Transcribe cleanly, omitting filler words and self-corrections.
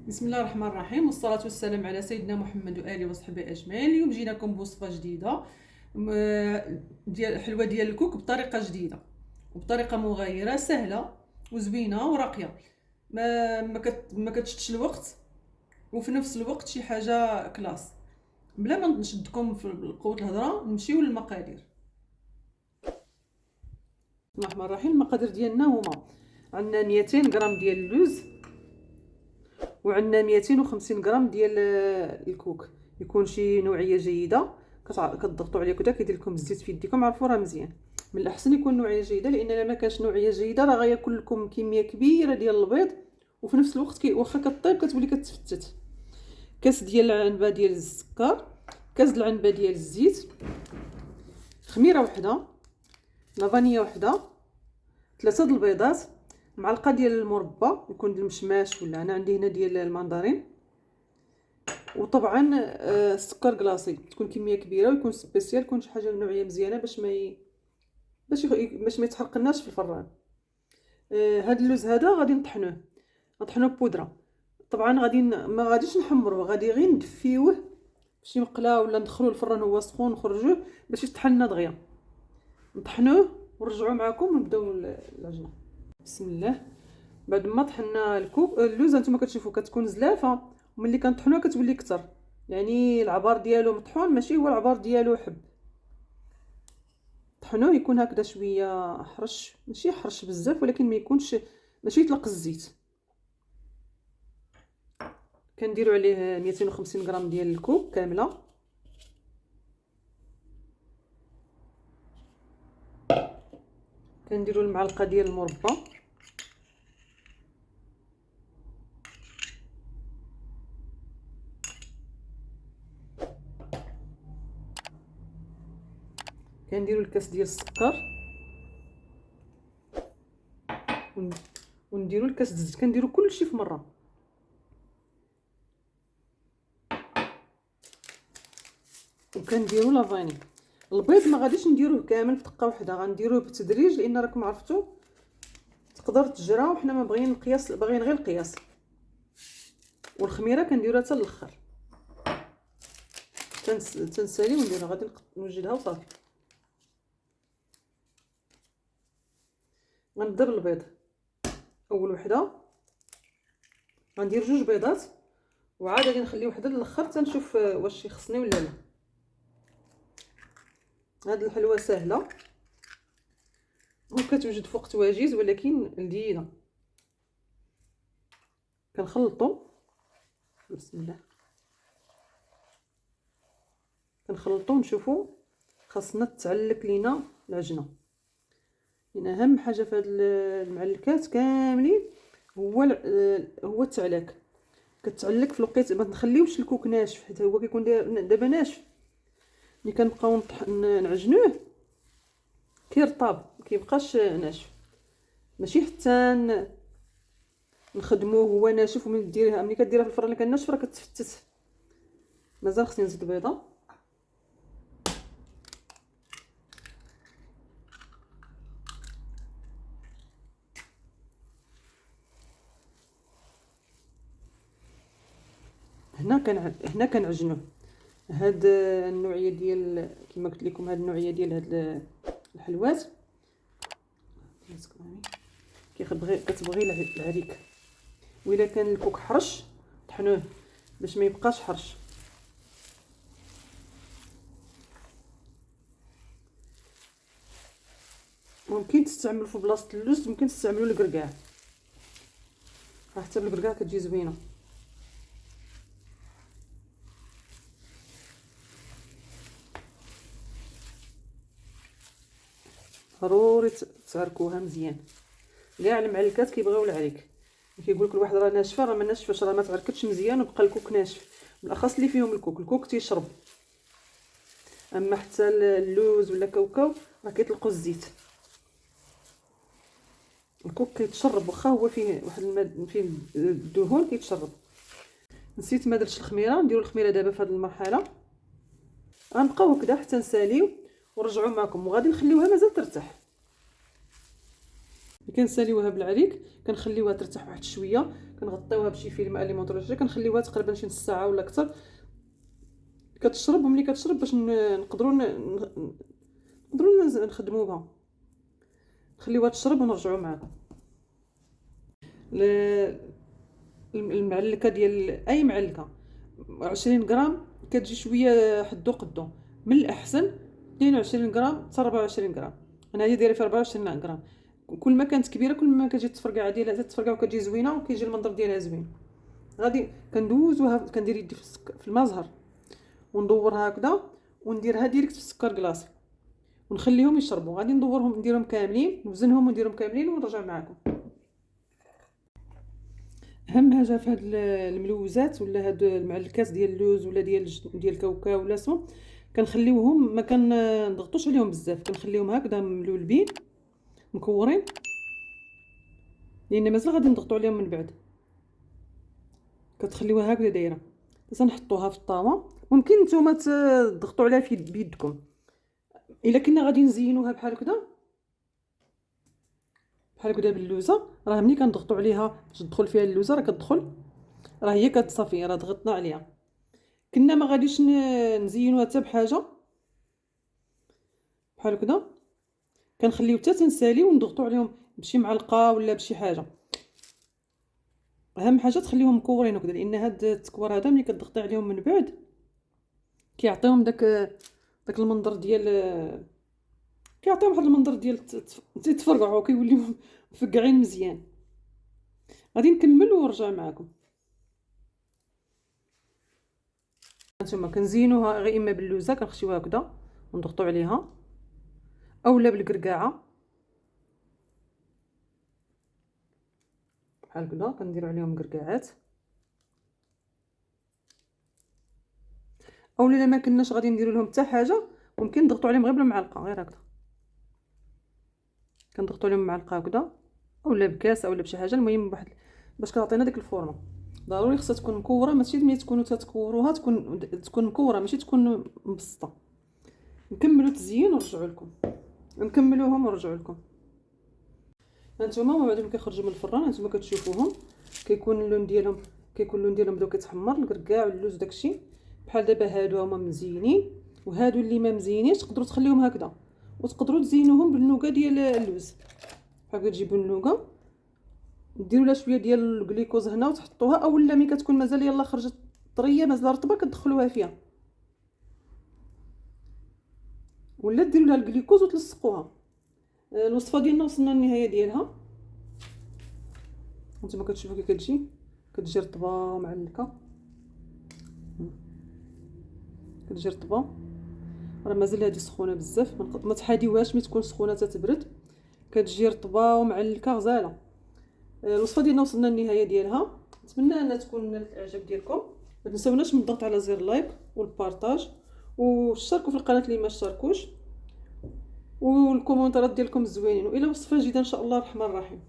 بسم الله الرحمن الرحيم، والصلاة والسلام على سيدنا محمد وآله وصحبه أجمعين. اليوم جيناكم بوصفة جديدة ديال حلوة ديال الكوك بطريقة جديدة وبطريقة مغايرة سهلة وزوينة وراقية، ما كتشدش الوقت، وفي نفس الوقت شي حاجة كلاس. بلا ما نشدكم في قوة الهضرة نمشيو للمقادير. بسم الله الرحمن الرحيم. المقادير ديالنا هما: عندنا 200 غرام ديال اللوز، وعندنا 250 غرام ديال الكوك. يكون شي نوعيه جيده كتضغطوا عليه كدا كيدير لكم الزيت في يديكم. عرفوا راه مزيان، من الاحسن يكون نوعيه جيده، لان الا ما كانش نوعيه جيده راه غياكل لكم كميه كبيره ديال البيض، وفي نفس الوقت واخا كطيب كتولي كتفتت. كاس ديال العنبه ديال السكر، كاس العنبه ديال الزيت، خميره وحده، لافانيا وحده، 3 د البيضات، معلقه ديال المربى يكون ديال المشماش، ولا انا عندي هنا ديال الماندارين، وطبعا السكر كلاصي تكون كميه كبيره، ويكون سبيسيال، يكون شي حاجه نوعيه مزيانه باش ما يتحرقناش في الفران. هاد اللوز هذا غادي نطحنوه بودره. طبعا ما غاديش نحمروه، غادي غير ندفيوه فشي مقله، ولا ندخلوه الفران هو سخون نخرجوه باش يطحن لنا دغيا. نطحنوه ونرجعوا معكم ونبداو العجنه. بسم الله. بعد ما طحنا اللوز انتما كتشوفوا كتكون زلافه، وملي كنطحنوها كتولي كتر، يعني العبار ديالو مطحون، ماشي هو العبار ديالو حب. طحنوه يكون هكذا شويه حرش، ماشي حرش بزاف، ولكن ما يكونش ماشي يطلق الزيت. كنديروا عليه 250 غرام ديال الكوك كامله، كنديروا المعلقه ديال المربى، كنديروا الكاس ديال السكر، ونديروا الكاس ديال الزيت. كنديروا كلشي في مره. وكنديروا لافاني. البيض ما غاديش نديروه كامل في دقه واحده، غنديروه بالتدريج، لان راكم عرفتوا تقدر تجرى، وحنا ما باغيين القياس، باغيين غير القياس. والخميره كنديروها حتى الاخر، تنسالي ونديرها، غادي نوجدها وصافي. غنبدا بالبيض. اول وحده غندير 2 بيضات، وعاد غادي نخلي وحده للاخر تنشوف واش يخصني ولا لا. هاد الحلوه سهله وكتوجد في وقت وجيز، ولكن لذيذه. كنخلطوا. بسم الله. كنخلطوا ونشوفوا خاصنا تعلك لينا العجنه، لان اهم حاجه في هاد المعلكات كاملين هو التعلاك. كتعلك في الوقت، ما نخليوش الكوك ناشف، حيت هو كيكون دابا ناشف. ملي كنبقاو نعجنوه كيرطاب، ما كيبقاش ناشف. ماشي حتى نخدموه هو ناشف، وملي كديرها في الفران كان ناشف راه كتفتت. مازال خصني نزيد بيضه. هنا كنعجنوه. هاد النوعيه ديال كما قلت لكم، هاد النوعيه ديال هاد الحلوات كتبغي العريك. وإلا كان الكوك حرش طحنوه باش ما يبقاش حرش. ممكن تستعملوا في بلاصه اللوز، ممكن تستعملوا الكركاع، حتى بالكركاع كتجي زوينه. ضروري تعركوها مزيان. كاع المعلكات كيبغيو العريك، كيقول لك الواحد راه ناشفه، راه ما ناشفاش، راه ما تعركتش مزيان وبقى الكوك ناشف. بالاخص اللي فيهم الكوك تيشرب. اما حتى اللوز ولا كاوكاو راه كيطلقوا الزيت. الكوك كيتشرب، واخا هو فيه واحد فيه الدهون كيتشرب. نسيت ما درتش الخميره، نديروا الخميره دابا في هذه المرحله. غنبقاو هكذا حتى نساليو ونرجعوا معكم، وغادي نخليوها مازال ترتاح. ملي كنساليوها بالعريك كنخليوها ترتاح واحد شويه، كنغطيوها بشي فيلم اليمونطور ولا شي، كنخليوها تقريبا شي نص ساعه ولا اكثر كتشرب. وملي كتشرب باش نقدروا نخدموا بها، نخليوها تشرب ونرجعوا معكم. المعلكه ديال اي معلكه 20 غرام كتجي شويه حدو قدو، من الاحسن 22 غرام حتى 24 غرام. انا هي دايره في 24 غرام. كل ما كانت كبيره كل ما كتجي التفرقعه ديالها تتفرقع وكتجي زوينه وكيجي المنظر ديالها زوين. غادي كندوزوها، كندير يدي في المزهر وندورها هكذا ونديرها ديريكت في السكر كلاص ونخليهم يشربوا. غادي نديرهم كاملين، نوزنهم ونديرهم كاملين ونرجع معكم. اهم حاجه في هاد الملوزات ولا هاد المعلكات ديال اللوز ولا ديال الكاوكاو ولا سو، كنخليوهم ما كنضغطوش عليهم بزاف، كنخليهم هكذا ملولبين مكورين، لان مازال غادي نضغطوا عليهم من بعد. كتخليوها هكذا دايره حتى نحطوها في الطاوه. ممكن نتوما تضغطوا عليها بيدكم. الا كنا غادي نزينوها بحال هكذا باللوزه، راه ملي كنضغطوا عليها باش تدخل فيها اللوزه راه كتدخل، راه هي كتصافي، راه ضغطنا عليها. كنا ما غاديش نزينوها حتى بحاجه بحال هكذا، كنخليو حتى تنسالي ونضغطوا عليهم بشي معلقه ولا بشي حاجه. اهم حاجه تخليهم مكورين هكذا، لان هاد التكوار هذا ملي كتضغطي عليهم من بعد كيعطيهم داك المنظر ديال، كيعطيهم واحد المنظر ديال تيتفرقعوا كيوليو مفقعين مزيان. غادي نكمل ونرجع معكم. هانتوما كنزينوها غير اما باللوزه كنخشيوها هكذا ونضغطوا عليها، اولا بالكركاعه بحال هكذا كنديروا عليهم كركاعات، اولا الا ما كناش غادي نديروا لهم حتى حاجه ممكن نضغطوا عليهم غير بالمعلقه، غير هكذا كنضغطوا عليهم معلقه هكذا اولا بكاس اولا بشي حاجه. المهم واحد باش كتعطينا ديك الفورمه. ضروري خصها تكون مكوره، ماشي ملي تكونوا تتكوروها تكون مكوره ماشي تكون مبسطه. نكملوا تزيين ونرجعوا لكم، نكملوهم ونرجعوا لكم. هانتوما من بعد ما كيخرجوا من الفران هانتوما كتشوفوهم كيكون اللون ديالهم بداو كيتحمر، الكركاع واللوز داكشي. بحال دابا هادو هما مزينين، وهادو اللي ما مزينينش تقدروا تخليوهم هكذا، وتقدروا تزينوهم بالنوغا ديال اللوز. بحال كتجيبوا النوغا ديروا لها شويه ديال الجليكوز هنا وتحطوها، اولا ملي كتكون مازال يلاه خرجت طريه مازال رطبه كتدخلوها فيها، ولا ديروا لها الجليكوز وتلصقوها. الوصفه ديالنا وصلنا للنهايه ديالها. نتوما كتشوفوا كي كتجي رطبه معلكه، كتجي رطبه، راه مازال هذه سخونه بزاف، ما تحاديوهاش ملي تكون سخونه تتبرد، كتجي رطبه ومعلكه غزاله. الوصفه ديالنا وصلنا للنهايه ديالها. نتمنى انها تكون نالت الاعجاب ديالكم. ما تنساوناش من الضغط على زر لايك والبارطاج واشتركوا في القناه اللي ما اشتركوش، والكومونتات ديالكم زوينين، والى وصفه جديده ان شاء الله الرحمن الرحيم.